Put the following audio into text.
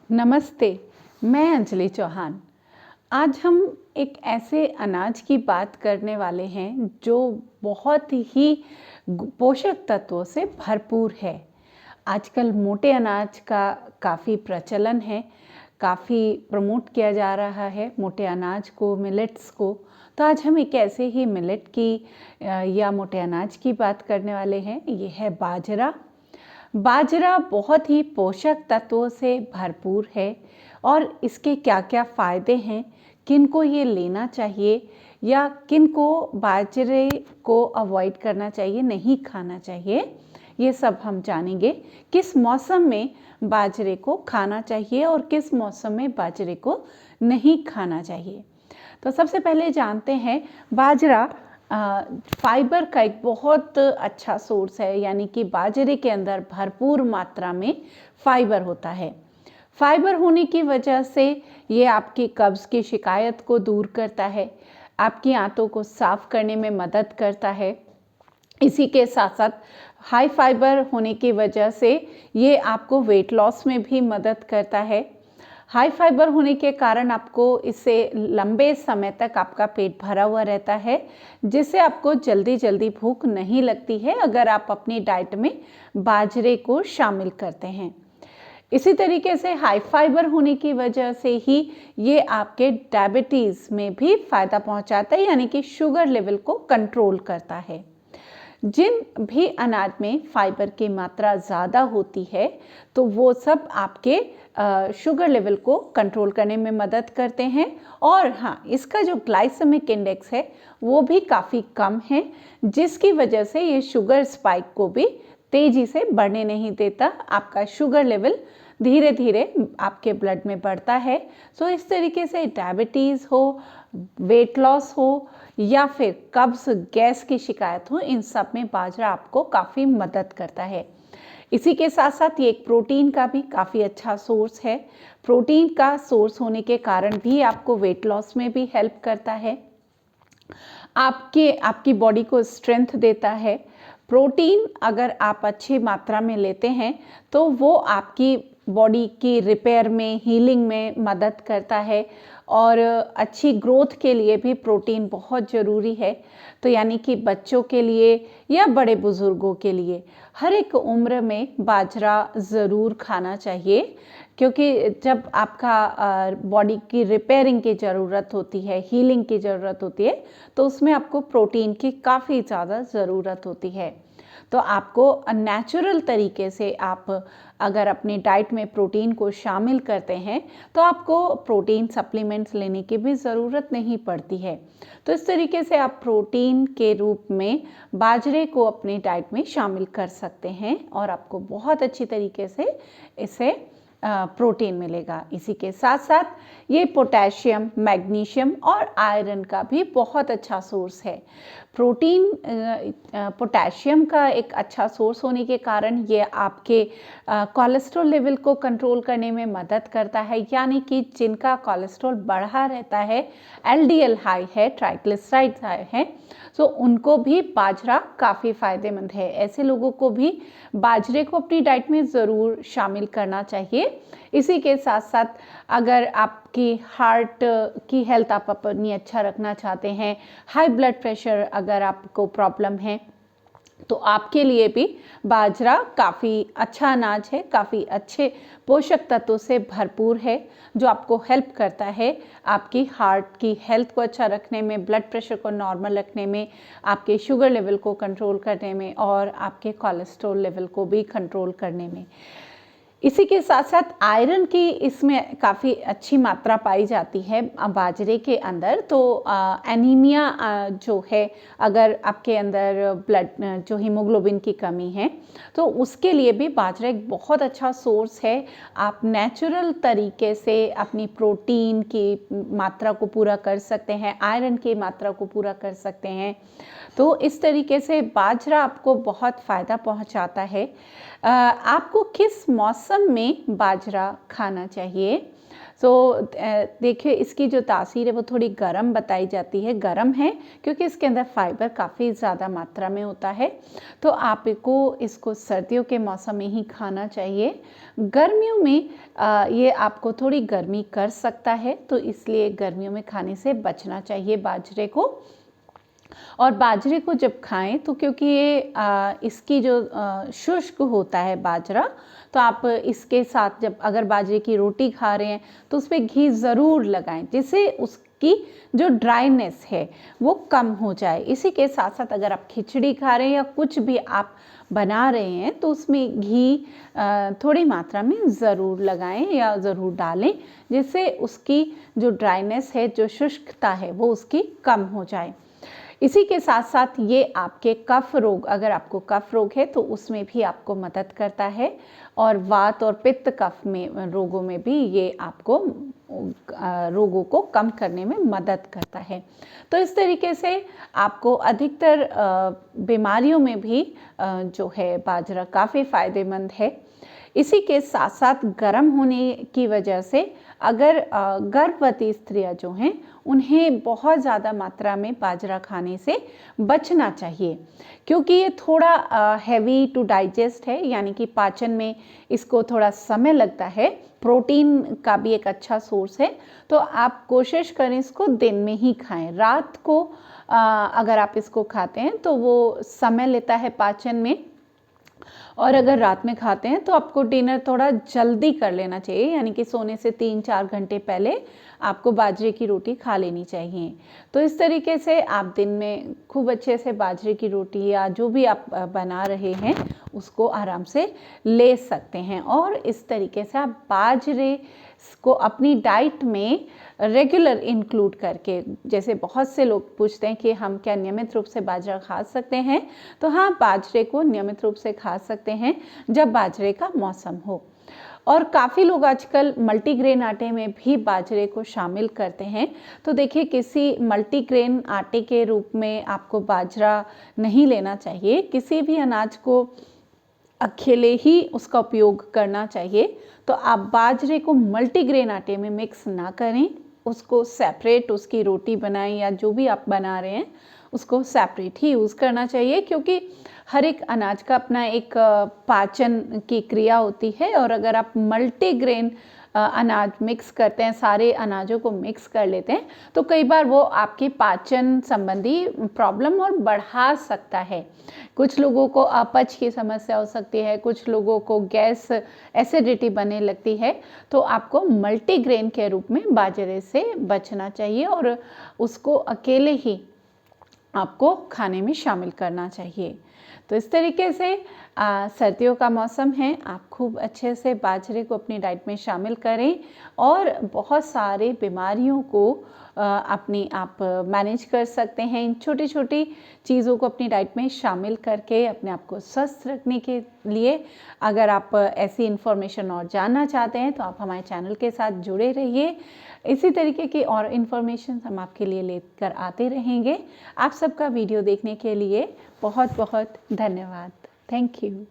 नमस्ते, मैं अंजलि चौहान। आज हम एक ऐसे अनाज की बात करने वाले हैं जो बहुत ही पोषक तत्वों से भरपूर है। आजकल मोटे अनाज का काफ़ी प्रचलन है, काफ़ी प्रमोट किया जा रहा है मोटे अनाज को, मिलेट्स को। तो आज हम एक ऐसे ही मिलेट की या मोटे अनाज की बात करने वाले हैं, ये है बाजरा। बाजरा बहुत ही पोषक तत्वों से भरपूर है और इसके क्या क्या फ़ायदे हैं, किनको ये लेना चाहिए या किनको बाजरे को अवॉइड करना चाहिए, नहीं खाना चाहिए, ये सब हम जानेंगे। किस मौसम में बाजरे को खाना चाहिए और किस मौसम में बाजरे को नहीं खाना चाहिए। तो सबसे पहले जानते हैं बाजरा फाइबर का एक बहुत अच्छा सोर्स है, यानी कि बाजरे के अंदर भरपूर मात्रा में फाइबर होता है। फाइबर होने की वजह से ये आपकी कब्ज़ की शिकायत को दूर करता है, आपकी आंतों को साफ करने में मदद करता है। इसी के साथ साथ हाई फाइबर होने की वजह से ये आपको वेट लॉस में भी मदद करता है। हाई फाइबर होने के कारण आपको इससे लंबे समय तक आपका पेट भरा हुआ रहता है, जिससे आपको जल्दी जल्दी भूख नहीं लगती है अगर आप अपनी डाइट में बाजरे को शामिल करते हैं। इसी तरीके से हाई फाइबर होने की वजह से ही ये आपके डायबिटीज़ में भी फ़ायदा पहुंचाता है, यानी कि शुगर लेवल को कंट्रोल करता है। जिन भी अनाज में फाइबर की मात्रा ज़्यादा होती है तो वो सब आपके शुगर लेवल को कंट्रोल करने में मदद करते हैं। और हाँ, इसका जो ग्लाइसेमिक इंडेक्स है वो भी काफ़ी कम है, जिसकी वजह से ये शुगर स्पाइक को भी तेज़ी से बढ़ने नहीं देता। आपका शुगर लेवल धीरे धीरे आपके ब्लड में बढ़ता है। सो इस तरीके से डायबिटीज़ हो, वेट लॉस हो या फिर कब्ज़ गैस की शिकायत हो, इन सब में बाजरा आपको काफ़ी मदद करता है। इसी के साथ साथ ये एक प्रोटीन का भी काफ़ी अच्छा सोर्स है। प्रोटीन का सोर्स होने के कारण भी आपको वेट लॉस में भी हेल्प करता है, आपकी बॉडी को स्ट्रेंथ देता है। प्रोटीन अगर आप अच्छी मात्रा में लेते हैं तो वो आपकी बॉडी की रिपेयर में, हीलिंग में मदद करता है और अच्छी ग्रोथ के लिए भी प्रोटीन बहुत ज़रूरी है। तो यानी कि बच्चों के लिए या बड़े बुज़ुर्गों के लिए हर एक उम्र में बाजरा ज़रूर खाना चाहिए, क्योंकि जब आपका बॉडी की रिपेयरिंग की ज़रूरत होती है, हीलिंग की ज़रूरत होती है, तो उसमें आपको प्रोटीन की काफ़ी ज़्यादा ज़रूरत होती है। तो आपको नेचुरल तरीके से आप अगर अपनी डाइट में प्रोटीन को शामिल करते हैं तो आपको प्रोटीन सप्लीमेंट्स लेने की भी ज़रूरत नहीं पड़ती है। तो इस तरीके से आप प्रोटीन के रूप में बाजरे को अपनी डाइट में शामिल कर सकते हैं और आपको बहुत अच्छी तरीके से इससे प्रोटीन मिलेगा। इसी के साथ साथ ये पोटेशियम, मैग्नीशियम और आयरन का भी बहुत अच्छा सोर्स है। प्रोटीन पोटेशियम का एक अच्छा सोर्स होने के कारण ये आपके कोलेस्ट्रॉल लेवल को कंट्रोल करने में मदद करता है, यानी कि जिनका कोलेस्ट्रॉल बढ़ा रहता है, एलडीएल हाई है, ट्राइग्लिसराइड्स हाई है, तो उनको भी बाजरा काफ़ी फ़ायदेमंद है। ऐसे लोगों को भी बाजरे को अपनी डाइट में ज़रूर शामिल करना चाहिए। इसी के साथ साथ अगर आपकी हार्ट की हेल्थ आप अपनी अच्छा रखना चाहते हैं, हाई ब्लड प्रेशर अगर आपको प्रॉब्लम है, तो आपके लिए भी बाजरा काफ़ी अच्छा अनाज है, काफ़ी अच्छे पोषक तत्वों से भरपूर है, जो आपको हेल्प करता है आपकी हार्ट की हेल्थ को अच्छा रखने में, ब्लड प्रेशर को नॉर्मल रखने में, आपके शुगर लेवल को कंट्रोल करने में और आपके कोलेस्ट्रॉल लेवल को भी कंट्रोल करने में। इसी के साथ साथ आयरन की इसमें काफ़ी अच्छी मात्रा पाई जाती है बाजरे के अंदर। तो एनीमिया जो है, अगर आपके अंदर ब्लड जो हीमोग्लोबिन की कमी है, तो उसके लिए भी बाजरा एक बहुत अच्छा सोर्स है। आप नेचुरल तरीके से अपनी प्रोटीन की मात्रा को पूरा कर सकते हैं, आयरन की मात्रा को पूरा कर सकते हैं। तो इस तरीके से बाजरा आपको बहुत फ़ायदा पहुंचाता है। आपको किस मौसम में बाजरा खाना चाहिए? देखिए इसकी जो तासीर है वो थोड़ी गर्म बताई जाती है, गर्म है क्योंकि इसके अंदर फाइबर काफ़ी ज़्यादा मात्रा में होता है। तो आपको इसको सर्दियों के मौसम में ही खाना चाहिए। गर्मियों में ये आपको थोड़ी गर्मी कर सकता है, तो इसलिए गर्मियों में खाने से बचना चाहिए बाजरे को। और बाजरे को जब खाएं तो क्योंकि ये इसकी जो शुष्क होता है बाजरा, तो आप इसके साथ जब अगर बाजरे की रोटी खा रहे हैं तो उस पर घी ज़रूर लगाएं, जिससे उसकी जो ड्राइनेस है वो कम हो जाए। इसी के साथ साथ अगर आप खिचड़ी खा रहे हैं या कुछ भी आप बना रहे हैं तो उसमें घी थोड़ी मात्रा में ज़रूर लगाएं या ज़रूर डालें, जिससे उसकी जो ड्राइनेस है, जो शुष्कता है, वो उसकी कम हो जाए। इसी के साथ साथ ये आपके कफ रोग, अगर आपको कफ रोग है तो उसमें भी आपको मदद करता है, और वात और पित्त कफ में रोगों में भी ये आपको रोगों को कम करने में मदद करता है। तो इस तरीके से आपको अधिकतर बीमारियों में भी जो है बाजरा काफ़ी फ़ायदेमंद है। इसी के साथ साथ गर्म होने की वजह से अगर गर्भवती स्त्रियां जो हैं उन्हें बहुत ज़्यादा मात्रा में बाजरा खाने से बचना चाहिए, क्योंकि ये थोड़ा हैवी टू डाइजेस्ट है, यानी कि पाचन में इसको थोड़ा समय लगता है। प्रोटीन का भी एक अच्छा सोर्स है, तो आप कोशिश करें इसको दिन में ही खाएं। रात को अगर आप इसको खाते हैं तो वो समय लेता है पाचन में, और अगर रात में खाते हैं तो आपको डिनर थोड़ा जल्दी कर लेना चाहिए, यानी कि सोने से 3-4 घंटे पहले आपको बाजरे की रोटी खा लेनी चाहिए। तो इस तरीके से आप दिन में खूब अच्छे से बाजरे की रोटी या जो भी आप बना रहे हैं उसको आराम से ले सकते हैं, और इस तरीके से आप बाजरे को अपनी डाइट में रेगुलर इंक्लूड करके, जैसे बहुत से लोग पूछते हैं कि हम क्या नियमित रूप से बाजरा खा सकते हैं, तो हाँ, बाजरे को नियमित रूप से खा सकते हैं जब बाजरे का मौसम हो। और काफ़ी लोग आजकल मल्टीग्रेन आटे में भी बाजरे को शामिल करते हैं। तो देखिए, किसी मल्टीग्रेन आटे के रूप में आपको बाजरा नहीं लेना चाहिए, किसी भी अनाज को अकेले ही उसका उपयोग करना चाहिए। तो आप बाजरे को मल्टीग्रेन आटे में मिक्स ना करें, उसको सेपरेट उसकी रोटी बनाएं या जो भी आप बना रहे हैं उसको सेपरेट ही यूज़ करना चाहिए, क्योंकि हर एक अनाज का अपना एक पाचन की क्रिया होती है। और अगर आप मल्टीग्रेन अनाज मिक्स करते हैं, सारे अनाजों को मिक्स कर लेते हैं, तो कई बार वो आपकी पाचन संबंधी प्रॉब्लम और बढ़ा सकता है। कुछ लोगों को अपच की समस्या हो सकती है, कुछ लोगों को गैस एसिडिटी बनने लगती है। तो आपको मल्टीग्रेन के रूप में बाजरे से बचना चाहिए और उसको अकेले ही आपको खाने में शामिल करना चाहिए। तो इस तरीके से सर्दियों का मौसम है, आप खूब अच्छे से बाजरे को अपनी डाइट में शामिल करें और बहुत सारे बीमारियों को अपनी आप मैनेज कर सकते हैं। इन छोटी छोटी चीज़ों को अपनी डाइट में शामिल करके अपने आप को स्वस्थ रखने के लिए, अगर आप ऐसी इन्फॉर्मेशन और जानना चाहते हैं तो आप हमारे चैनल के साथ जुड़े रहिए। इसी तरीके की और इन्फॉर्मेशन हम आपके लिए लेकर आते रहेंगे। आप सबका वीडियो देखने के लिए बहुत बहुत धन्यवाद। Thank you.